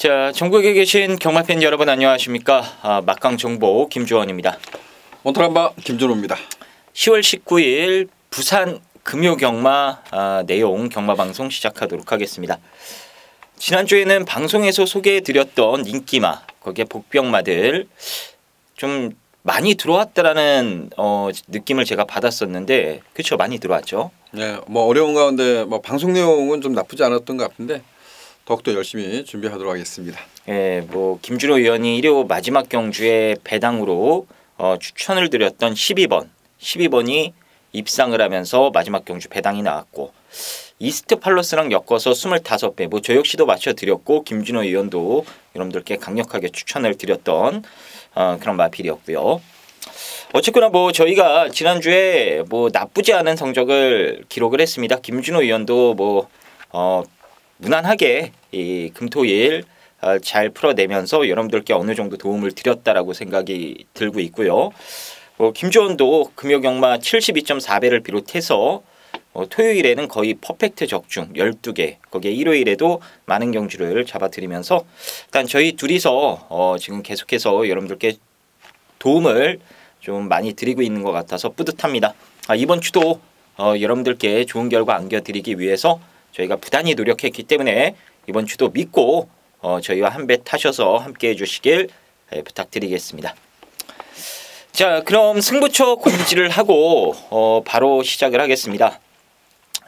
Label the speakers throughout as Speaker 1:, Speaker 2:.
Speaker 1: 자, 전국에 계신 경마팬 여러분 안녕하십니까? 막강 정보 김주원입니다.
Speaker 2: 몬트란바 김준호입니다.
Speaker 1: 10월 19일 부산 금요경마 내용 경마방송 시작하도록 하겠습니다. 지난주에는 방송에서 소개해드렸던 인기마, 거기에 복병마들 좀 많이 들어왔다라는 느낌을 제가 받았었는데, 그렇죠? 많이 들어왔죠.
Speaker 2: 네, 뭐 어려운 가운데 뭐 방송 내용은 좀 나쁘지 않았던 것 같은데 더욱더 열심히 준비하도록 하겠습니다.
Speaker 1: 예, 뭐 김준호 의원이 일요 마지막 경주에 배당으로 추천을 드렸던 12번이 입상을 하면서 마지막 경주 배당이 나왔고, 이스트 팔러스랑 엮어서 25배, 뭐 저 역시도 맞춰드렸고 김준호 의원도 여러분들께 강력하게 추천을 드렸던 그런 마필이었고요. 어쨌거나 뭐 저희가 지난주에 뭐 나쁘지 않은 성적을 기록을 했습니다. 김준호 의원도 뭐 무난하게 이 금토일 잘 풀어내면서 여러분들께 어느 정도 도움을 드렸다라고 생각이 들고 있고요. 김주원도 금요경마 72.4배를 비롯해서 토요일에는 거의 퍼펙트 적중 12개, 거기에 일요일에도 많은 경주를 잡아드리면서 일단 저희 둘이서 지금 계속해서 여러분들께 도움을 좀 많이 드리고 있는 것 같아서 뿌듯합니다. 이번 주도 여러분들께 좋은 결과 안겨드리기 위해서 저희가 부단히 노력했기 때문에 이번 주도 믿고 저희와 한 배 타셔서 함께 해주시길 부탁드리겠습니다. 자, 그럼 승부처 공지를 하고 바로 시작을 하겠습니다.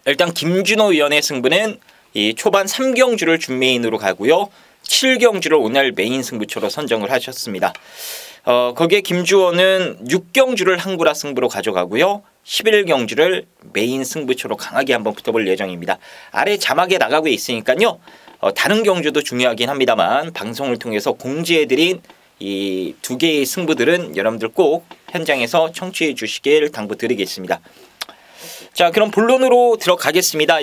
Speaker 1: 일단 김준호 의원의 승부는 이 초반 3경주를 준메인으로 가고요. 7경주를 오늘 메인 승부처로 선정을 하셨습니다. 거기에 김주원은 6경주를 한구라 승부로 가져가고요. 11경주를 메인 승부처로 강하게 한번 붙어볼 예정입니다. 아래 자막에 나가고 있으니까요. 다른 경주도 중요하긴 합니다만 방송을 통해서 공지해드린 이 두 개의 승부들은 여러분들 꼭 현장에서 청취해 주시길 당부드리겠습니다. 자, 그럼 본론으로 들어가겠습니다.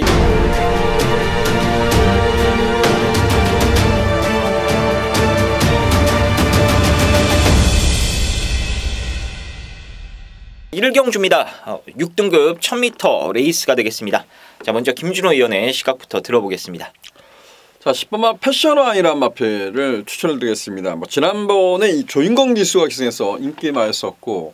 Speaker 1: 일 경주입니다. 6등급 1000m 레이스가 되겠습니다. 자, 먼저 김준호 의원의 시각부터 들어보겠습니다.
Speaker 2: 자, 10번마 패션왕이라는 마필을 추천을 드리겠습니다. 뭐 지난번에 이 조인권 기수가 기승해서 인기마였었고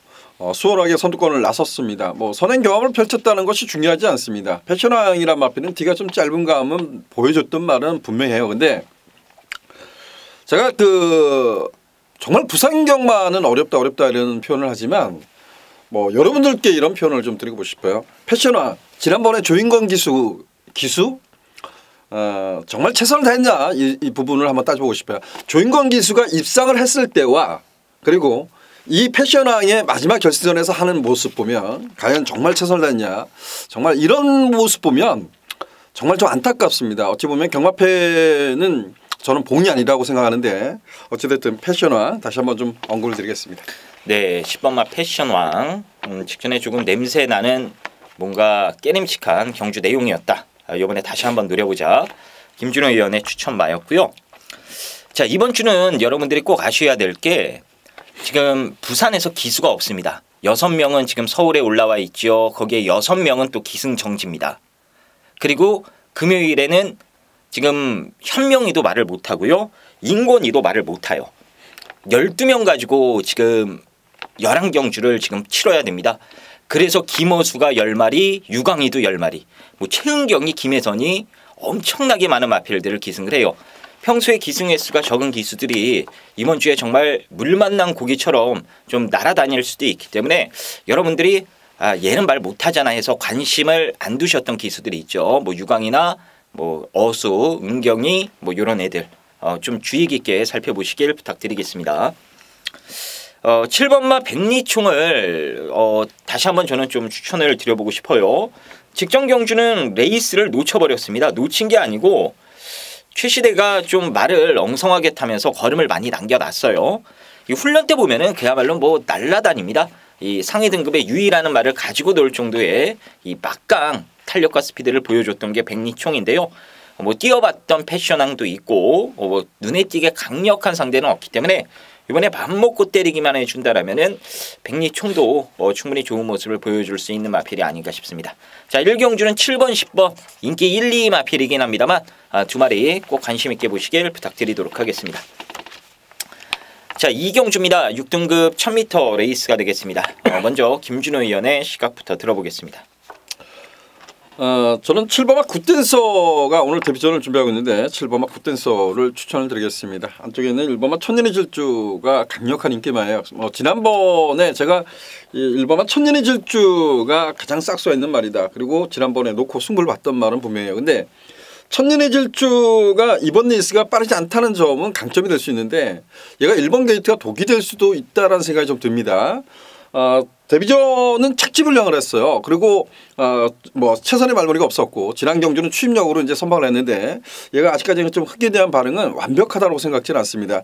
Speaker 2: 수월하게 선두권을 나섰습니다. 뭐 선행 경험을 펼쳤다는 것이 중요하지 않습니다. 패션왕이라는 마필은 뒤가 좀 짧은 감은 보여줬던 말은 분명해요. 근데 제가 정말 부산 경마는 어렵다 이런 표현을 하지만 뭐 여러분들께 이런 표현을 좀 드리고 싶어요. 패션왕 지난번에 조인권 기수 정말 최선을 다했냐 이 부분을 한번 따져보고 싶어요. 조인권 기수가 입상을 했을 때와 그리고 이 패션왕의 마지막 결승전에서 하는 모습 보면 과연 정말 최선을 다했냐, 정말 이런 모습 보면 정말 좀 안타깝습니다. 어찌 보면 경마패는 저는 봉이 아니라고 생각하는데 어찌됐든 패션왕 다시 한번 좀 언급을 드리겠습니다.
Speaker 1: 네, 10번마 패션왕 직전에 조금 냄새 나는 뭔가 깨림칙한 경주 내용이었다. 이번에 다시 한번 노려보자. 김준호 의원의 추천마였고요. 자, 이번 주는 여러분들이 꼭 아셔야 될 게 지금 부산에서 기수가 없습니다. 6명은 지금 서울에 올라와 있죠. 거기에 6명은 또 기승정지입니다. 그리고 금요일에는 지금 현명이도 말을 못하고요. 인권이도 말을 못해요. 12명 가지고 지금 11경주를 지금 치러야 됩니다. 그래서 김어수가 10마리, 유광희도 10마리, 뭐 최은경이, 김혜선이 엄청나게 많은 마필들을 기승을 해요. 평소에 기승 횟수가 적은 기수들이 이번 주에 정말 물 만난 고기처럼 좀 날아다닐 수도 있기 때문에 여러분들이 얘는 말 못하잖아 해서 관심을 안 두셨던 기수들이 있죠. 뭐 유광이나 뭐 어수, 은경이 뭐 이런 애들 좀 주의 깊게 살펴보시길 부탁드리겠습니다. 7번마 백리총을 다시 한번 저는 좀 추천을 드려보고 싶어요. 직전 경주는 레이스를 놓쳐버렸습니다. 놓친 게 아니고 최시대가 좀 말을 엉성하게 타면서 걸음을 많이 남겨놨어요. 이 훈련 때 보면은 그야말로 뭐 날라다닙니다. 이 상위 등급의 유의라는 말을 가지고 놀 정도의 이 막강 탄력과 스피드를 보여줬던 게 백리총인데요. 뭐 뛰어봤던 패션왕도 있고 뭐 눈에 띄게 강력한 상대는 없기 때문에 이번에 밥 먹고 때리기만 해준다라면은 백리총도 충분히 좋은 모습을 보여줄 수 있는 마필이 아닌가 싶습니다. 자, 1경주는 7번, 10번 인기 1, 2 마필이긴 합니다만 두 마리 꼭 관심 있게 보시길 부탁드리도록 하겠습니다. 자, 2경주입니다. 6등급 1000m 레이스가 되겠습니다. 먼저 김준호 의원의 시각부터 들어보겠습니다.
Speaker 2: 저는 7번마 굿댄서가 오늘 데뷔전을 준비하고 있는데 7번마 굿댄서를 추천을 드리겠습니다. 안쪽에 있는 1번마 천년의 질주가 강력한 인기마예요. 지난번에 제가 1번마 천년의 질주가 가장 싹수가 있는 말이다. 그리고 지난번에 놓고 승부를 봤던 말은 분명해요. 근데 천년의 질주가 이번 레이스가 빠르지 않다는 점은 강점이 될 수 있는데 얘가 1번 게이트가 독이 될 수도 있다라는 생각이 좀 듭니다. 데뷔전은 착지불량을 했어요. 그리고 뭐 최선의 말머리가 없었고 지난 경주는 추임력으로 이제 선방을 했는데 얘가 아직까지는 좀 흙에 대한 반응은 완벽하다고 생각지는 않습니다.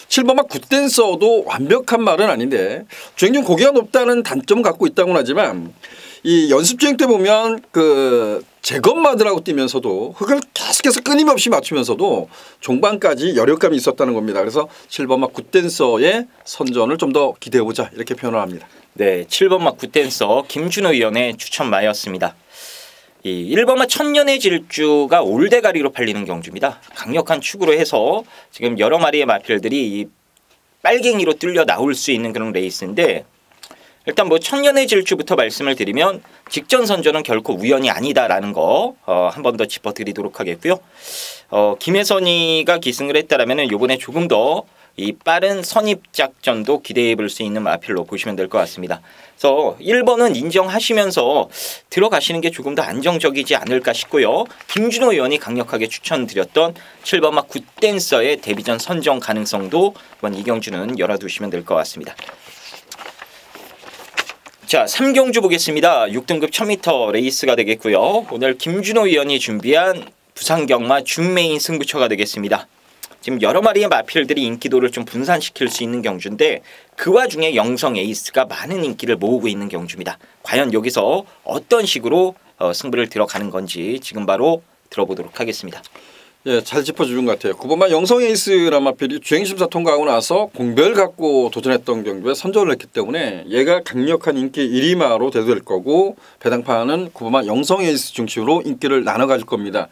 Speaker 2: 7번마 굿댄서도 완벽한 말은 아닌데 주행 중 고개가 높다는 단점은 갖고 있다고는 하지만 이 연습 주행 때 보면 그 제것마들하고 뛰면서도 흙을 계속해서 끊임없이 맞추면서도 종반까지 여력감이 있었다는 겁니다. 그래서 7번마 굿댄서의 선전을 좀 더 기대해보자 이렇게 표현을 합니다.
Speaker 1: 네, 7번마 굿댄서 김준호 위원의 추천마였습니다. 이 1번마 천년의 질주가 올대가리로 팔리는 경주입니다. 강력한 축으로 해서 지금 여러 마리의 마필들이 이 빨갱이로 뚫려 나올 수 있는 그런 레이스인데 일단 뭐 천년의 질주부터 말씀을 드리면 직전 선전은 결코 우연이 아니다라는 거 한 번 더 짚어드리도록 하겠고요. 김혜선이가 기승을 했다라면은 요번에 조금 더 이 빠른 선입 작전도 기대해 볼 수 있는 마필로 보시면 될 것 같습니다. 그래서 1번은 인정하시면서 들어가시는 게 조금 더 안정적이지 않을까 싶고요. 김준호 의원이 강력하게 추천드렸던 7번마 굿댄서의 데뷔전 선정 가능성도 이번 이경주는 열어두시면 될 것 같습니다. 자, 3경주 보겠습니다. 6등급 1000m 레이스가 되겠고요. 오늘 김준호 의원이 준비한 부산경마 준메인 승부처가 되겠습니다. 지금 여러 마리의 마필들이 인기도를 좀 분산시킬 수 있는 경주인데 그 와중에 영성 에이스가 많은 인기를 모으고 있는 경주입니다. 과연 여기서 어떤 식으로 승부를 들어가는 건지 지금 바로 들어보도록 하겠습니다.
Speaker 2: 예, 잘 짚어주는 것 같아요. 9번마 영성 에이스라는 마필이 주행심사 통과하고 나서 공별 갖고 도전했던 경주에 선전을 했기 때문에 얘가 강력한 인기 1위마로 대두될 거고 배당판은 9번마 영성 에이스 중심으로 인기를 나눠 가질 겁니다.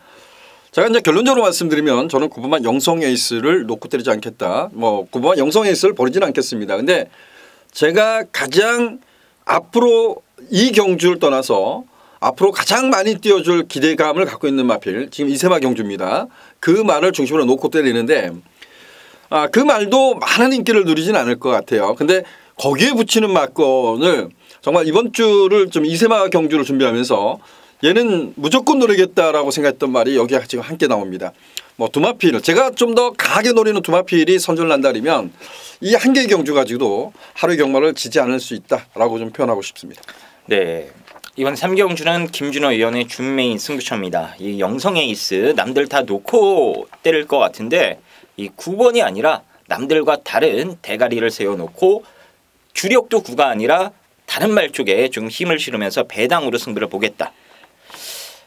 Speaker 2: 제가 이제 결론적으로 말씀드리면 저는 9번마 영성 에이스를 놓고 때리지 않겠다. 뭐 9번마 영성 에이스를 버리지는 않겠습니다. 근데 제가 가장 앞으로 이 경주를 떠나서 앞으로 가장 많이 띄워줄 기대감을 갖고 있는 마필 지금 이세마 경주입니다. 그 말을 중심으로 놓고 때리는데 그 말도 많은 인기를 누리진 않을 것 같아요. 근데 거기에 붙이는 막건을 정말 이번 주를 좀 이세마 경주를 준비하면서 얘는 무조건 노리겠다라고 생각했던 말이 여기 지금 함께 나옵니다. 뭐 두마필 제가 좀 더 강하게 노리는 두마필이 선전을 한다면 이 한 개의 경주 가지고도 하루의 경마를 지지 않을 수 있다라고 좀 표현하고 싶습니다.
Speaker 1: 네. 이번 3경주는 김준호 의원의 준메인 승부처입니다. 이 영성 에이스 남들 다 놓고 때릴 것 같은데 이 9번이 아니라 남들과 다른 대가리를 세워놓고 주력도 9가 아니라 다른 말 쪽에 좀 힘을 실으면서 배당으로 승부를 보겠다.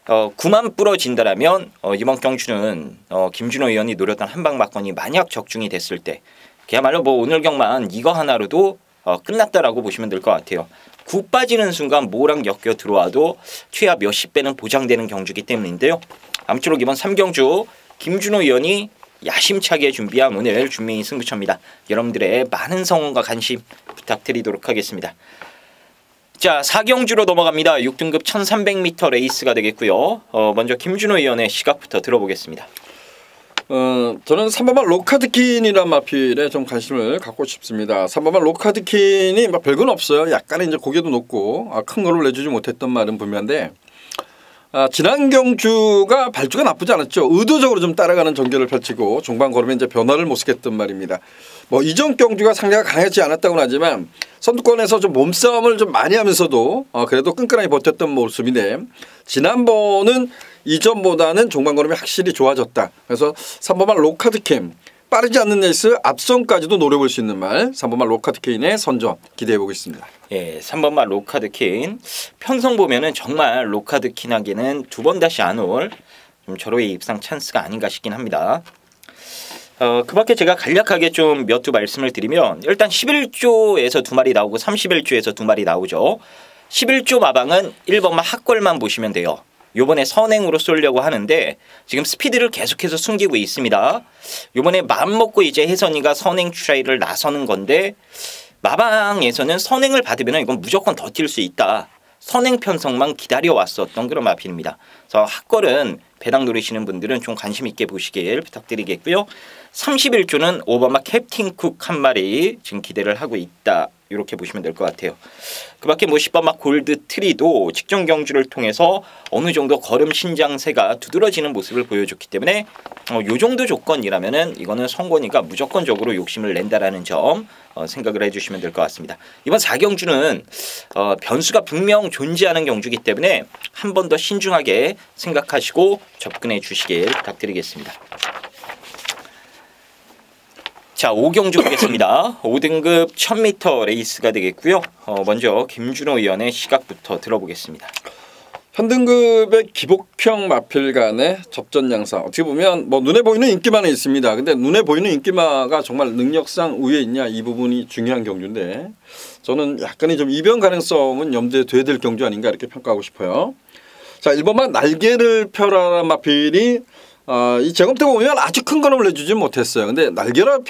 Speaker 1: 9만 부러진다라면 이번 경주는 김준호 의원이 노렸던 한방막건이 만약 적중이 됐을 때 그야말로 뭐 오늘 경만 이거 하나로도 끝났다라고 보시면 될 것 같아요. 9 빠지는 순간 뭐랑 엮여 들어와도 최하 몇십 배는 보장되는 경주이기 때문인데요. 아무쪼록 이번 3경주 김준호 의원이 야심차게 준비한 오늘 준메인 승부처입니다. 여러분들의 많은 성원과 관심 부탁드리도록 하겠습니다. 자, 4경주로 넘어갑니다. 6등급 1300m 레이스가 되겠고요. 먼저 김준호 의원의 시각부터 들어보겠습니다.
Speaker 2: 저는 3번마 로카드킨이라는 마필에 좀 관심을 갖고 싶습니다. 3번마 로카드킨이 뭐 별건 없어요. 약간의 이제 고개도 높고 큰 거를 내주지 못했던 말은 분명한데 지난 경주가 발주가 나쁘지 않았죠. 의도적으로 좀 따라가는 전개를 펼치고 중반 걸음에 이제 변화를 모색했던 말입니다. 뭐 이전 경주가 상대가 강하지 않았다고는 하지만 선두권에서 좀 몸싸움을 좀 많이 하면서도 그래도 끈끈하게 버텼던 모습인데 지난번은 이전보다는 종반 걸음이 확실히 좋아졌다. 그래서 3번마 로카드킨 빠르지 않는 레이스 앞선까지도 노려볼 수 있는 말 3번마 로카드킨의 선전 기대해 보겠습니다.
Speaker 1: 예, 3번마 로카드킨 편성 보면은 정말 로카드킨하기는 두 번 다시 안 올 좀 절호의 입상 찬스가 아닌가 싶긴 합니다. 그 밖에 제가 간략하게 좀 몇 두 말씀을 드리면 일단 11조에서 두 마리 나오고 31조에서 두 마리 나오죠. 11조 마방은 1번마 학골만 보시면 돼요. 요번에 선행으로 쏠려고 하는데 지금 스피드를 계속해서 숨기고 있습니다. 요번에 마음먹고 이제 혜선이가 선행 트라이를 나서는 건데 마방에서는 선행을 받으면 이건 무조건 더 뛸 수 있다. 선행 편성만 기다려왔었던 그런 마필입니다. 그래서 학걸은 배당 노리시는 분들은 좀 관심 있게 보시길 부탁드리겠고요. 31조는 오바마 캡틴 쿡 한 마리 지금 기대를 하고 있다. 이렇게 보시면 될 것 같아요. 그 밖에 뭐 10번마 골드 트리도 직전 경주를 통해서 어느 정도 걸음 신장세가 두드러지는 모습을 보여줬기 때문에 요 정도 조건이라면은 이거는 성권이가 무조건적으로 욕심을 낸다라는 점 생각을 해주시면 될 것 같습니다. 이번 4경주는 변수가 분명 존재하는 경주이기 때문에 한 번 더 신중하게 생각하시고 접근해 주시길 부탁드리겠습니다. 자, 5경주 보겠습니다. 5등급 1000m 레이스가 되겠고요. 먼저 김준호 의원의 시각부터 들어보겠습니다.
Speaker 2: 현등급의 기복형 마필 간의 접전 양상. 어떻게 보면 뭐 눈에 보이는 인기만은 있습니다. 근데 눈에 보이는 인기마가 정말 능력상 우위에 있냐 이 부분이 중요한 경주인데 저는 약간의 좀 이변 가능성은 염두에 둬야 될 경주 아닌가 이렇게 평가하고 싶어요. 자, 1번만 날개를 펴라란 마필이 이 제검대 보면 아주 큰 걸음을 내주지 못했어요. 근데 날개를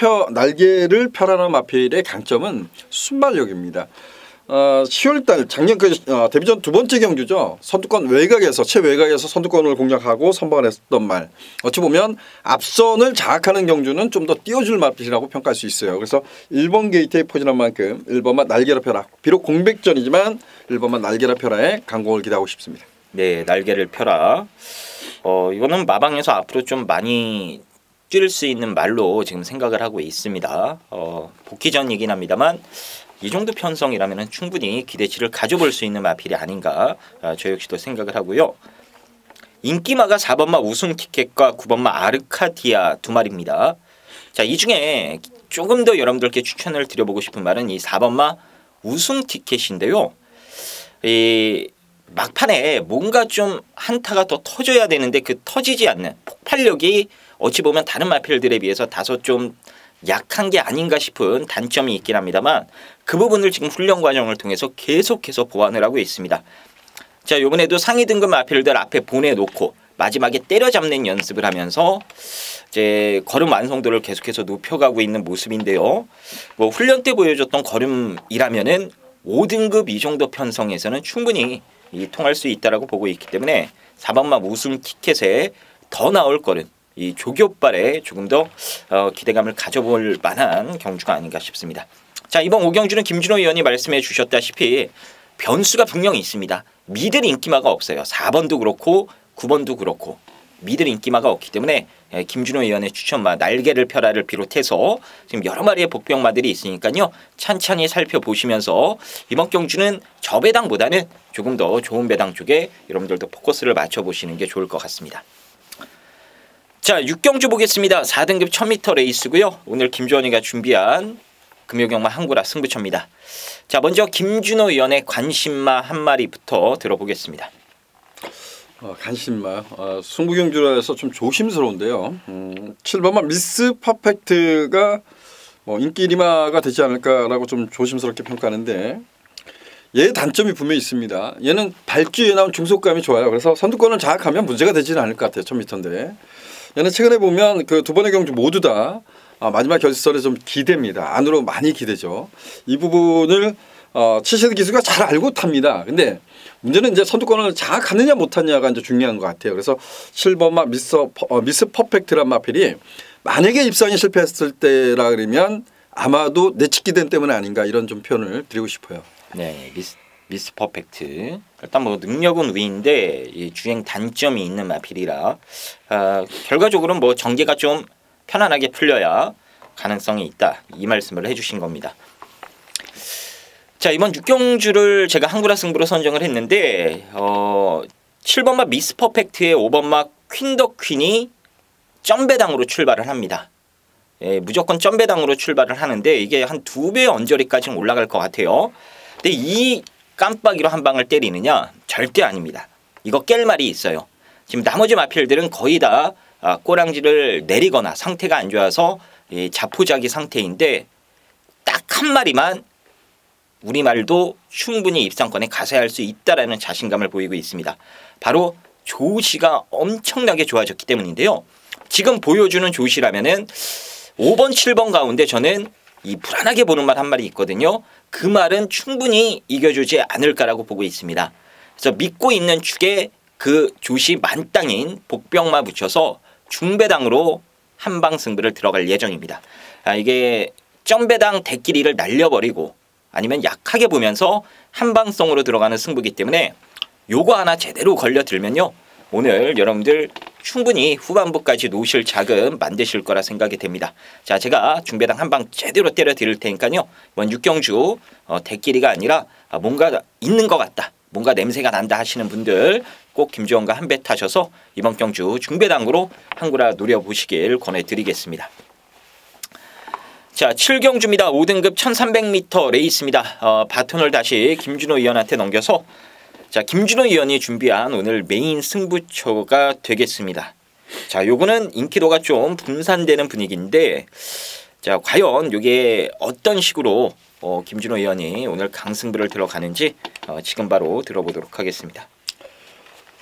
Speaker 2: 펴라는 마필의 강점은 순발력입니다. 10월달 작년 그 데뷔전 두 번째 경주죠. 선두권 외곽에서 최외곽에서 선두권을 공략하고 선방을 했던 말. 어찌 보면 앞선을 장악하는 경주는 좀 더 띄워줄 마필이라고 평가할 수 있어요. 그래서 1번 게이트에 포진한 만큼 1번만 날개를 펴라. 비록 공백전이지만 1번만 날개를 펴라에 강공을 기대하고 싶습니다.
Speaker 1: 네, 날개를 펴라. 이거는 마방에서 앞으로 좀 많이 뛸 수 있는 말로 지금 생각을 하고 있습니다. 복귀 전이긴 합니다만 이 정도 편성이라면 충분히 기대치를 가져볼 수 있는 마필이 아닌가 저 역시도 생각을 하고요. 인기마가 4번마 우승 티켓과 9번마 아르카디아 두 마리입니다. 자, 이 중에 조금 더 여러분들께 추천을 드려보고 싶은 말은 이 4번마 우승 티켓인데요. 이 막판에 뭔가 좀 한타가 더 터져야 되는데 그 터지지 않는 폭발력이 어찌 보면 다른 마필들에 비해서 다소 좀 약한 게 아닌가 싶은 단점이 있긴 합니다만 그 부분을 지금 훈련 과정을 통해서 계속해서 보완을 하고 있습니다. 자, 이번에도 상위 등급 마필들 앞에 보내놓고 마지막에 때려잡는 연습을 하면서 이제 걸음 완성도를 계속해서 높여가고 있는 모습인데요. 뭐 훈련 때 보여줬던 걸음이라면은 5등급 이 정도 편성에서는 충분히 통할 수 있다라고 보고 있기 때문에 4번마 우승 티켓에 더 나올 거는 이 조교발에 조금 더 기대감을 가져볼 만한 경주가 아닌가 싶습니다. 자, 이번 5경주는 김준호 의원이 말씀해 주셨다시피 변수가 분명히 있습니다. 미들 인기마가 없어요. 4번도 그렇고 9번도 그렇고 미들 인기마가 없기 때문에 김준호 의원의 추천마 날개를 펴라를 비롯해서 지금 여러 마리의 복병마들이 있으니까요. 찬찬히 살펴보시면서 이번 경주는 저 배당보다는 조금 더 좋은 배당 쪽에 여러분들도 포커스를 맞춰보시는 게 좋을 것 같습니다. 자, 6경주 보겠습니다. 4등급 1000m 레이스고요. 오늘 김주원이가 준비한 금요경마 한구라 승부처입니다. 자, 먼저 김준호 의원의 관심마 한 마리부터 들어보겠습니다.
Speaker 2: 관심마 승부경주라서 좀 조심스러운데요. 7번마 미스 퍼펙트가 뭐 인기리마가 되지 않을까라고 좀 조심스럽게 평가하는데 얘의 단점이 분명히 있습니다. 얘는 발주에 나온 중속감이 좋아요. 그래서 선두권을 장악하면 문제가 되지는 않을 것 같아요. 1000m인데 얘는 최근에 보면 그 두 번의 경주 모두 다 마지막 결승선에 좀 기대입니다. 안으로 많이 기대죠. 이 부분을 치시드 기수가 잘 알고 탑니다. 근데 문제는 이제 선두권을 장악하느냐 못하느냐가 이제 중요한 것 같아요. 그래서 7번마 미스 퍼펙트란 마필이 만약에 입상이 실패했을 때라 그러면 아마도 내치기된 때문에 아닌가 이런 좀 표현을 드리고 싶어요.
Speaker 1: 네, 미스 퍼펙트. 일단 뭐 능력은 위인데 이 주행 단점이 있는 마필이라 결과적으로는 뭐 전개가 좀 편안하게 풀려야 가능성이 있다. 이 말씀을 해주신 겁니다. 자, 이번 6경주를 제가 한구라 승부로 선정을 했는데 7번마 미스 퍼펙트의 5번마 퀸 더 퀸이 점배당으로 출발을 합니다. 예, 무조건 점배당으로 출발을 하는데 이게 한 2배 언저리까지는 올라갈 것 같아요. 근데 이 깜빡이로 한 방을 때리느냐? 절대 아닙니다. 이거 깰 말이 있어요. 지금 나머지 마필들은 거의 다 꼬랑지를 내리거나 상태가 안 좋아서 자포자기 상태인데 딱 한 마리만 우리말도 충분히 입상권에 가세할 수 있다라는 자신감을 보이고 있습니다. 바로 조시가 엄청나게 좋아졌기 때문인데요. 지금 보여주는 조시라면은 5번, 7번 가운데 저는 이 불안하게 보는 말 한 마리 있거든요. 그 말은 충분히 이겨주지 않을까라고 보고 있습니다. 그래서 믿고 있는 축에 그 조시 만땅인 복병마 붙여서 중배당으로 한방 승부를 들어갈 예정입니다. 이게 점배당 대끼리를 날려버리고 아니면 약하게 보면서 한방성으로 들어가는 승부기 때문에 요거 하나 제대로 걸려들면요. 오늘 여러분들 충분히 후반부까지 놓으실 자금 만드실 거라 생각이 됩니다. 자, 제가 중배당 한 방 제대로 때려 드릴 테니까요. 이번 육경주 대끼리가 아니라 뭔가 있는 것 같다. 뭔가 냄새가 난다 하시는 분들 꼭 김주원과 한 배 타셔서 이번 경주 중배당으로 한구라 노려보시길 권해드리겠습니다. 자, 7경주입니다. 5등급 1300m 레이스입니다. 바톤을 다시 김준호 의원한테 넘겨서 자, 김준호 의원이 준비한 오늘 메인 승부처가 되겠습니다. 자, 요거는 인기도가 좀 분산되는 분위기인데 자, 과연 요게 어떤 식으로 김준호 의원이 오늘 강승부를 들어가는지 지금 바로 들어보도록 하겠습니다.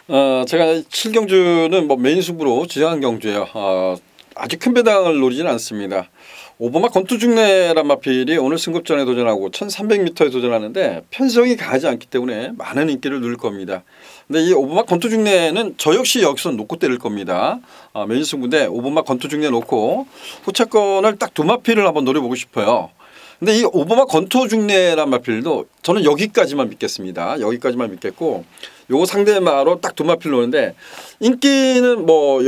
Speaker 2: 제가 7경주는 뭐 메인 승부로 지정한 경주예요. 아주 큰 배당을 노리지는 않습니다. 오버마 권투중례란 마필이 오늘 승급전에 도전하고 1300m에 도전하는데 편성이 강하지 않기 때문에 많은 인기를 누릴 겁니다. 근데 이 오버마 권투중례는 저 역시 여기서 놓고 때릴 겁니다. 메인 승부인데 오버마 권투중례 놓고 후차권을 딱 두 마필을 한번 노려보고 싶어요. 근데 이 오버마 권투중례란 마필도 저는 여기까지만 믿겠습니다. 여기까지만 믿겠고 요거 상대마로 딱 두 마필 노는데 인기는 뭐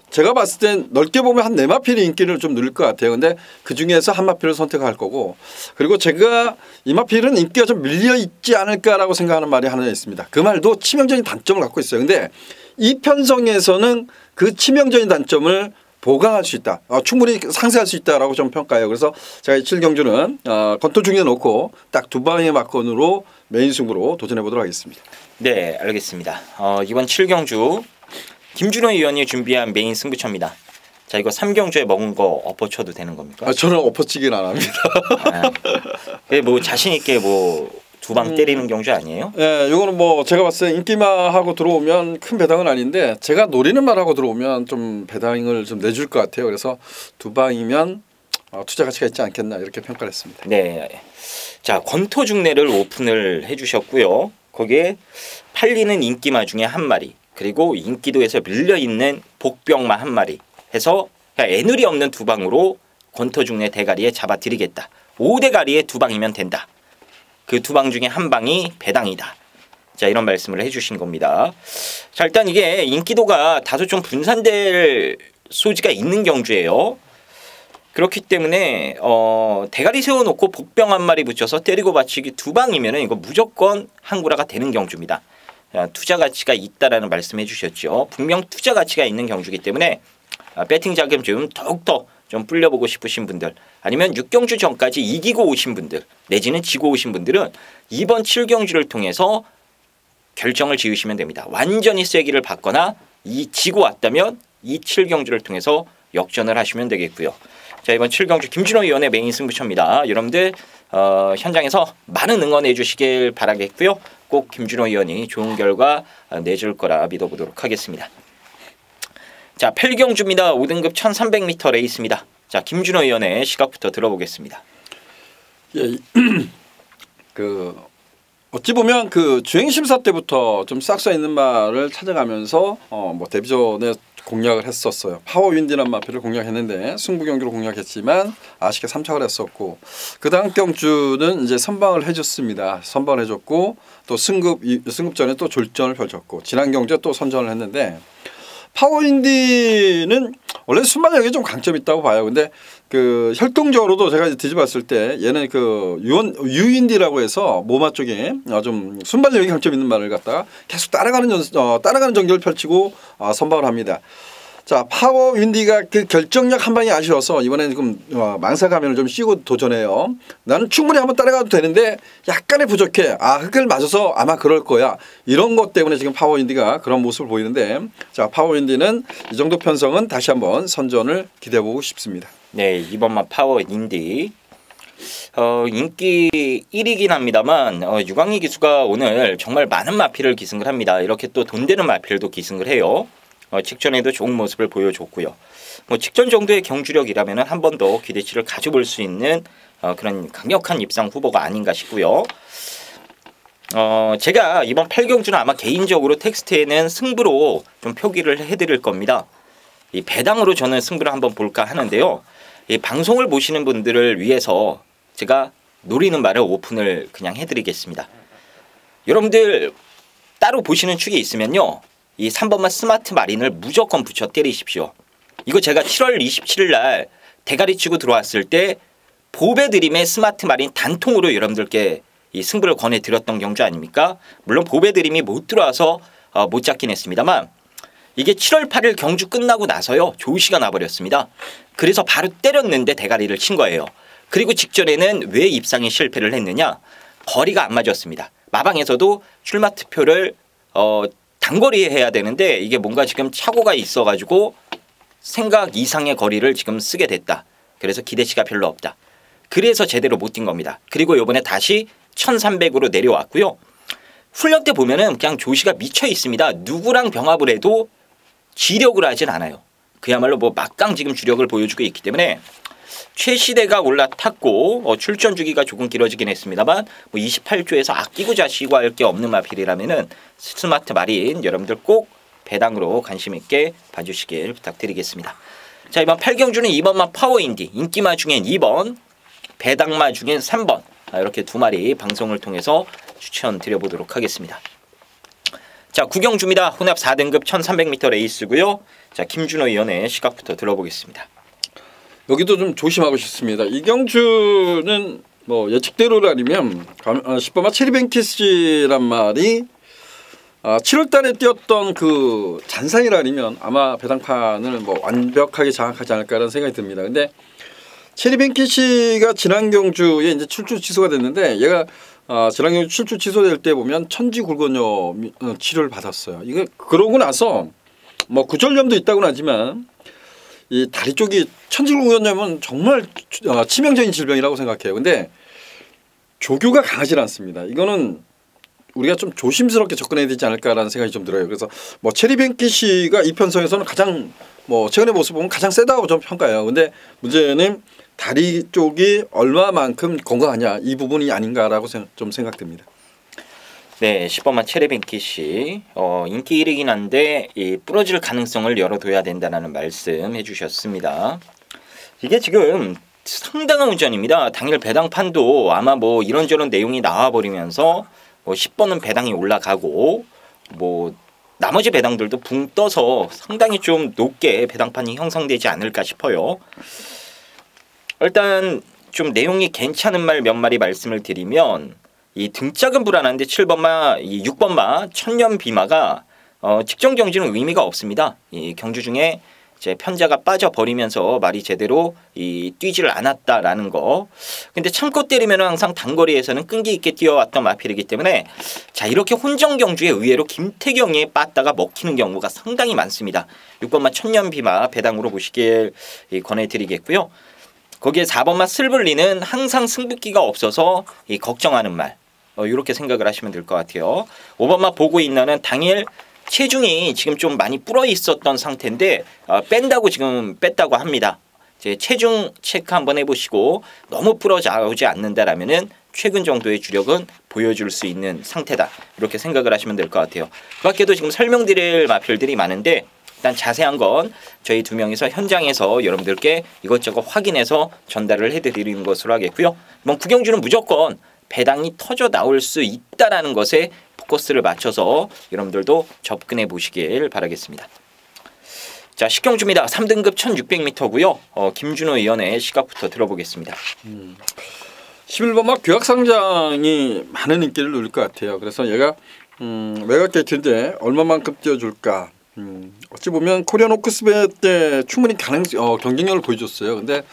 Speaker 2: 제가 봤을 땐 넓게 보면 한 네 마필이 인기를 좀 누릴 것 같아요. 근데 그 중에서 한 마필을 선택할 거고 그리고 제가 이 마필은 인기가 좀 밀려 있지 않을까라고 생각하는 말이 하나 있습니다. 그 말도 치명적인 단점을 갖고 있어요. 근데 이 편성에서는 그 치명적인 단점을 보강할 수 있다. 충분히 상쇄할 수 있다라고 좀 평가해요. 그래서 제가 7경주는 권투 중에 놓고 딱 두 방의 막건으로 메인 승부로 도전해 보도록 하겠습니다.
Speaker 1: 네, 알겠습니다. 이번 7경주 김준호 의원이 준비한 메인 승부처입니다. 자, 이거 3경주에 먹은 거 엎어쳐도 되는 겁니까?
Speaker 2: 저는 엎어치기는 안 합니다.
Speaker 1: 뭐 자신 있게 뭐 두 방 때리는 경주 아니에요?
Speaker 2: 네, 이거는 뭐 제가 봤을 때 인기마하고 들어오면 큰 배당은 아닌데 제가 노리는 말하고 들어오면 좀 배당을 좀 내줄 것 같아요. 그래서 두 방이면 투자 가치가 있지 않겠나 이렇게 평가를 했습니다.
Speaker 1: 네, 자, 권토중례를 오픈을 해주셨고요. 거기에 팔리는 인기마 중에 한 마리 그리고 인기도에서 밀려있는 복병마 한 마리 해서 애누리 없는 두 방으로 권토중례 대가리에 잡아드리겠다. 5대가리에 두 방이면 된다. 그 두 방 중에 한 방이 배당이다. 자, 이런 말씀을 해주신 겁니다. 자, 일단 이게 인기도가 다소 좀 분산될 소지가 있는 경주예요. 그렇기 때문에 대가리 세워놓고 복병 한 마리 붙여서 때리고 받치기 두 방이면 이거 무조건 한구라가 되는 경주입니다. 투자 가치가 있다라는 말씀해 주셨죠. 분명 투자 가치가 있는 경주이기 때문에 배팅 자금 좀 더욱더 좀 불려보고 싶으신 분들 아니면 6경주 전까지 이기고 오신 분들 내지는 지고 오신 분들은 이번 7경주를 통해서 결정을 지으시면 됩니다. 완전히 쐐기를 받거나 지고 왔다면 이 7경주를 통해서 역전을 하시면 되겠고요. 자, 이번 7경주 김준호 의원의 메인 승부처입니다. 여러분들 현장에서 많은 응원해 주시길 바라겠고요. 꼭 김준호 의원이 좋은 결과 내줄 거라 믿어보도록 하겠습니다. 자, 8경주입니다. 5등급 1300m 레이스입니다. 자, 김준호 의원의 시각부터 들어보겠습니다.
Speaker 2: 예, 어찌 보면 그 주행심사 때부터 좀 싹서 있는 말을 찾아가면서 뭐 데뷔전에 공략을 했었어요. 파워윈디란 마필을 공략했는데 승부 경기로 공략했지만 아쉽게 3착을 했었고 그 다음 경주는 이제 선방을 해줬습니다. 선방을 해줬고 또 승급전에 또 졸전을 펼쳤고 지난 경주에 또 선전을 했는데 파워윈디는 원래 순발력이 좀 강점이 있다고 봐요. 근데 그 혈통적으로도 제가 이제 뒤집었을 때 얘는 그 유인디라고 해서 모마 쪽에 좀 순발력이 강점 있는 말을 갖다가 계속 따라가는 전개를 펼치고 선방을 합니다. 자, 파워 윈디가 그 결정력 한 방이 아쉬워서 이번에는 지금 망사 가면을 좀 씌우고 도전해요. 나는 충분히 한번 따라가도 되는데 약간의 부족해. 아, 흙을 맞아서 아마 그럴 거야. 이런 것 때문에 지금 파워 윈디가 그런 모습을 보이는데, 자, 파워 윈디는 이 정도 편성은 다시 한번 선전을 기대해보고 싶습니다.
Speaker 1: 네, 이번만 파워 윈디. 인기 1위긴 합니다만 유광희 기수가 오늘 정말 많은 마필을 기승을 합니다. 이렇게 또 돈 되는 마필도 기승을 해요. 직전에도 좋은 모습을 보여줬고요. 뭐 직전 정도의 경주력이라면 한 번 더 기대치를 가져볼 수 있는 그런 강력한 입상 후보가 아닌가 싶고요. 제가 이번 8경주는 아마 개인적으로 텍스트에는 승부로 좀 표기를 해드릴 겁니다. 이 배당으로 저는 승부를 한번 볼까 하는데요. 이 방송을 보시는 분들을 위해서 제가 노리는 말을 오픈을 그냥 해드리겠습니다. 여러분들 따로 보시는 축이 있으면요. 이 3번만 스마트 마린을 무조건 붙여 때리십시오. 이거 제가 7월 27일 날 대가리 치고 들어왔을 때 보배 드림의 스마트 마린 단통으로 여러분들께 이 승부를 권해드렸던 경주 아닙니까? 물론 보배 드림이 못 들어와서 못 잡긴 했습니다만 이게 7월 8일 경주 끝나고 나서요. 조시가 나버렸습니다. 그래서 바로 때렸는데 대가리를 친 거예요. 그리고 직전에는 왜 입상에 실패를 했느냐? 거리가 안 맞았습니다. 마방에서도 출마 투표를 단거리에 해야 되는데 이게 뭔가 지금 착오가 있어가지고 생각 이상의 거리를 지금 쓰게 됐다. 그래서 기대치가 별로 없다. 그래서 제대로 못 뛴 겁니다. 그리고 이번에 다시 1300으로 내려왔고요. 훈련 때 보면은 그냥 조시가 미쳐 있습니다. 누구랑 병합을 해도 지력을 하진 않아요. 그야말로 뭐 막강 지금 주력을 보여주고 있기 때문에 최시대가 올라탔고 출전 주기가 조금 길어지긴 했습니다만 뭐 28조에서 아끼고 자시고 할 게 없는 마필이라면은 스마트 마린 여러분들 꼭 배당으로 관심 있게 봐주시길 부탁드리겠습니다. 자, 이번 8경주는 2번마 파워인디, 인기마 중엔 2번, 배당마 중엔 3번 이렇게 두 마리 방송을 통해서 추천드려보도록 하겠습니다. 자, 9경주입니다. 혼합 4등급 1300m 레이스고요. 자, 김준호 위원의 시각부터 들어보겠습니다.
Speaker 2: 여기도 좀 조심하고 싶습니다. 이 경주는 뭐 예측대로라면 10번마 체리뱅키시란 말이 7월달에 뛰었던 그 잔상이라면 아마 배당판을 뭐 완벽하게 장악하지 않을까라는 생각이 듭니다. 근데 체리뱅키시가 지난 경주에 이제 출주 취소가 됐는데 얘가 지난 경주 출주 취소될 때 보면 천지굴건염 치료를 받았어요. 이게 그러고 나서 뭐 구절염도 있다고는 하지만 이 다리 쪽이 천지굴건염은 정말 치명적인 질병이라고 생각해요. 근데 조교가 강하지 않습니다. 이거는 우리가 좀 조심스럽게 접근해야 되지 않을까라는 생각이 좀 들어요. 그래서 뭐 체리뱅키시가 이 편성에서는 가장 뭐 최근의 모습 보면 가장 세다고 좀 평가해요. 근데 문제는 다리 쪽이 얼마만큼 건강하냐 이 부분이 아닌가라고 좀 생각됩니다.
Speaker 1: 네, 10번만 체리뱅키시 인기 1위긴 한데 이 부러질 가능성을 열어둬야 된다는 말씀 해주셨습니다. 이게 지금 상당한 운전입니다. 당일 배당판도 아마 뭐 이런저런 내용이 나와버리면서 뭐 10번은 배당이 올라가고 뭐 나머지 배당들도 붕 떠서 상당히 좀 높게 배당판이 형성되지 않을까 싶어요. 일단 좀 내용이 괜찮은 말 몇 마리 말씀을 드리면 이 등짝은 불안한데 7번마, 이 6번마 천년 비마가 직전 경주는 의미가 없습니다. 이 경주 중에 이제 편자가 빠져버리면서 말이 제대로 뛰지를 않았다라는 거. 근데 참고 때리면 항상 단거리에서는 끈기 있게 뛰어왔던 마필이기 때문에 자, 이렇게 혼정 경주에 의외로 김태경이 빠다가 먹히는 경우가 상당히 많습니다. 6번마 천년비마 배당으로 보시길 권해드리겠고요. 거기에 4번마 슬블리는 항상 승부기가 없어서 걱정하는 말. 이렇게 생각을 하시면 될 것 같아요. 5번마 보고 있나는 당일 체중이 지금 좀 많이 불어 있었던 상태인데 뺀다고 지금 뺐다고 합니다. 이제 체중 체크 한번 해보시고 너무 불어나오지 않는다라면은 최근 정도의 주력은 보여줄 수 있는 상태다. 이렇게 생각을 하시면 될 것 같아요. 그 밖에도 지금 설명드릴 마필들이 많은데 일단 자세한 건 저희 두 명이서 현장에서 여러분들께 이것저것 확인해서 전달을 해드리는 것으로 하겠고요. 이번 구경주는 무조건 배당이 터져 나올 수 있다라는 것에 포커스를 맞춰서 여러분들도 접근해 보시길 바라겠습니다. 자, 10경주입니다. 3등급 1600m고요. 김준호 위원의 시각부터 들어보겠습니다.
Speaker 2: 11번마 규약상장이 많은 인기를 누릴 것 같아요. 그래서 얘가 외곽 게이트인데 얼마만큼 띄워줄까. 어찌 보면 코리안 오크스베 때 충분히 경쟁력을 보여줬어요. 근데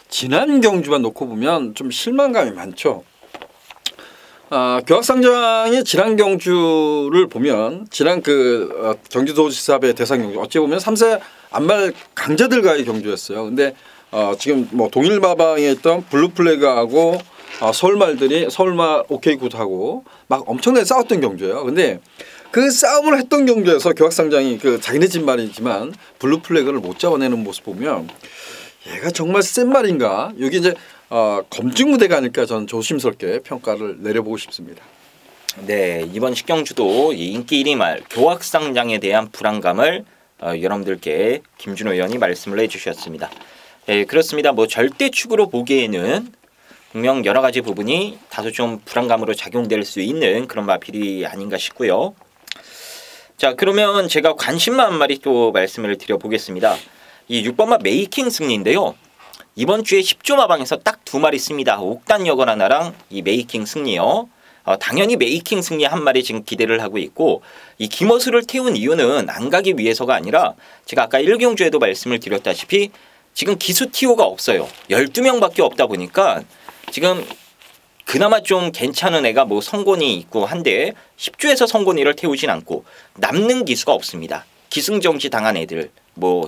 Speaker 2: 지난 경주만 놓고 보면 좀 실망감이 많죠. 교학상장의 지난 경주를 보면 지난 경기도지사배 대상 경주 어찌 보면 3세 안말 강자들과의 경주였어요. 근데 지금 뭐 동일마방에 있던 블루플래그하고 서울말 오케이굿하고 막 엄청나게 싸웠던 경주예요. 근데 그 싸움을 했던 경주에서 교학상장이 자기네 집 말이지만 블루플래그를 못 잡아내는 모습 보면 얘가 정말 센 말인가? 여기 이제 검증 무대가 아닐까 저는 조심스럽게 평가를 내려보고 싶습니다.
Speaker 1: 네, 이번 식경주도 인기 1위 말 교학상장에 대한 불안감을 여러분들께 김준호 의원이 말씀을 해주셨습니다. 네, 그렇습니다. 뭐 절대축으로 보기에는 분명 여러 가지 부분이 다소 좀 불안감으로 작용될 수 있는 그런 마필이 아닌가 싶고요. 자, 그러면 제가 관심만 한 마리 또 말씀을 드려보겠습니다. 이 6번마 메이킹 승리인데요. 이번 주에 10조 마방에서 딱 2마리 씁니다. 옥단 여건 하나랑 이 메이킹 승리요. 당연히 메이킹 승리 한 마리 지금 기대를 하고 있고 이 김어수를 태운 이유는 안 가기 위해서가 아니라 제가 아까 1경주에도 말씀을 드렸다시피 지금 기수 TO가 없어요. 12명밖에 없다 보니까 지금 그나마 좀 괜찮은 애가 뭐 성곤이 있고 한데 10주에서 성곤이를 태우진 않고 남는 기수가 없습니다. 기승정지 당한 애들 뭐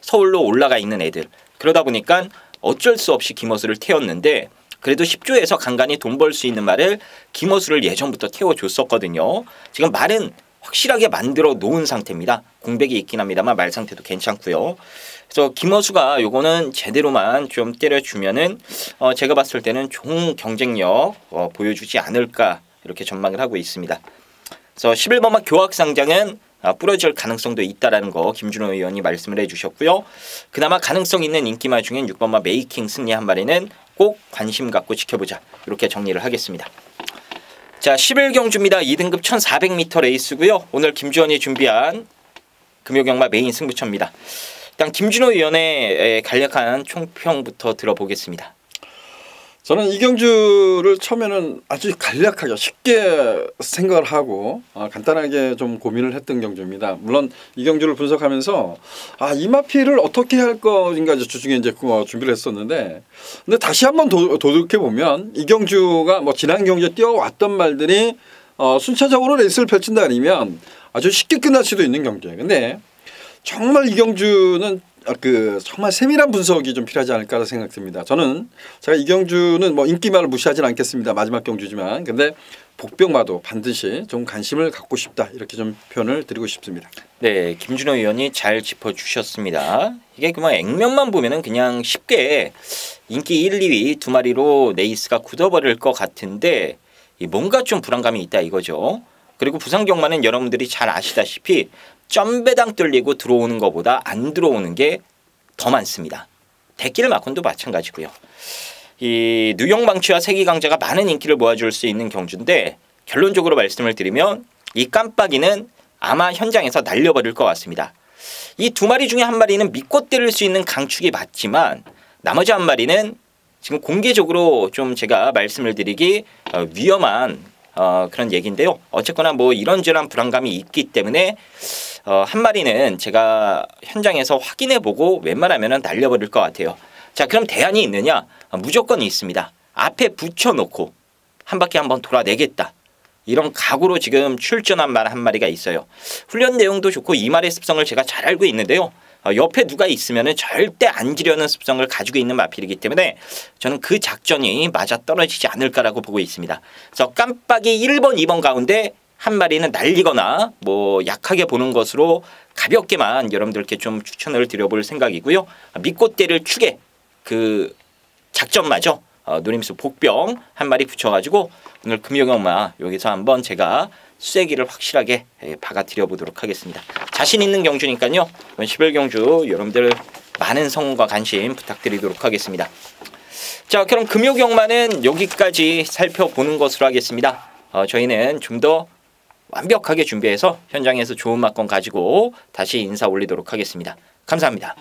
Speaker 1: 서울로 올라가 있는 애들 그러다 보니까 어쩔 수 없이 김어수를 태웠는데 그래도 10조에서 간간히 돈 벌 수 있는 말을 김어수를 예전부터 태워줬었거든요. 지금 말은 확실하게 만들어 놓은 상태입니다. 공백이 있긴 합니다만 말 상태도 괜찮고요. 그래서 김어수가 요거는 제대로만 좀 때려주면은 제가 봤을 때는 좋은 경쟁력 보여주지 않을까 이렇게 전망을 하고 있습니다. 그래서 11번마 교학상장은 부러질 가능성도 있다라는 거 김준호 의원이 말씀을 해주셨고요. 그나마 가능성 있는 인기마 중엔 6번마 메이킹 승리 한 마리는 꼭 관심 갖고 지켜보자 이렇게 정리를 하겠습니다. 자, 11경주입니다. 2등급 1400m 레이스고요. 오늘 김주원이 준비한 금요경마 메인 승부처입니다. 일단 김준호 의원의 간략한 총평부터 들어보겠습니다.
Speaker 2: 저는 이 경주를 처음에는 아주 간략하게 쉽게 생각을 하고 간단하게 좀 고민을 했던 경주입니다. 물론 이 경주를 분석하면서 이 마필을 어떻게 할 것인가 주중에 이제 준비를 했었는데 근데 다시 한번 도둑해 보면 이 경주가 뭐 지난 경주에 뛰어왔던 말들이 순차적으로 레이스를 펼친다 아니면 아주 쉽게 끝날 수도 있는 경주예요. 근데 정말 이 경주는 정말 세밀한 분석이 좀 필요하지 않을까 생각됩니다. 저는 제가 이 경주는 뭐 인기말을 무시하지는 않겠습니다. 마지막 경주지만 근데 복병마도 반드시 좀 관심을 갖고 싶다 이렇게 좀 표현을 드리고 싶습니다.
Speaker 1: 네, 김준호 의원이 잘 짚어주셨습니다. 이게 그만 액면만 보면은 그냥 쉽게 인기 1, 2위 2마리로 레이스가 굳어버릴 것 같은데 뭔가 좀 불안감이 있다 이거죠. 그리고 부산경마는 여러분들이 잘 아시다시피 점배당 뚫리고 들어오는 것보다 안 들어오는 게 더 많습니다. 대길 마콘도 마찬가지고요. 이 뉴욕 망치와 세기 강자가 많은 인기를 모아줄 수 있는 경주인데 결론적으로 말씀을 드리면 이 깜빡이는 아마 현장에서 날려버릴 것 같습니다. 이 2마리 중에 한 마리는 믿고 때릴 수 있는 강축이 맞지만 나머지 한 마리는 지금 공개적으로 좀 제가 말씀을 드리기 위험한 그런 얘기인데요. 어쨌거나 뭐 이런저런 불안감이 있기 때문에 한 마리는 제가 현장에서 확인해보고 웬만하면 날려버릴 것 같아요. 자, 그럼 대안이 있느냐? 무조건 있습니다. 앞에 붙여놓고 한 바퀴 한번 돌아내겠다. 이런 각오로 지금 출전한 말 한 마리가 있어요. 훈련 내용도 좋고 이 말의 습성을 제가 잘 알고 있는데요. 옆에 누가 있으면 절대 안 지려는 습성을 가지고 있는 마필이기 때문에 저는 그 작전이 맞아떨어지지 않을까라고 보고 있습니다. 그래서 깜빡이 1번, 2번 가운데 한 마리는 날리거나 뭐 약하게 보는 것으로 가볍게만 여러분들께 좀 추천을 드려볼 생각이고요. 믿고 때릴 축에 그 작전마저 노림수 복병 한 마리 붙여가지고 오늘 금요경마 여기서 한번 제가 수세기를 확실하게 박아드려 보도록 하겠습니다. 자신 있는 경주니까요. 이번 11경주 여러분들 많은 성원과 관심 부탁드리도록 하겠습니다. 자, 그럼 금요경마는 여기까지 살펴보는 것으로 하겠습니다. 저희는 좀 더 완벽하게 준비해서 현장에서 좋은 막건 가지고 다시 인사 올리도록 하겠습니다. 감사합니다.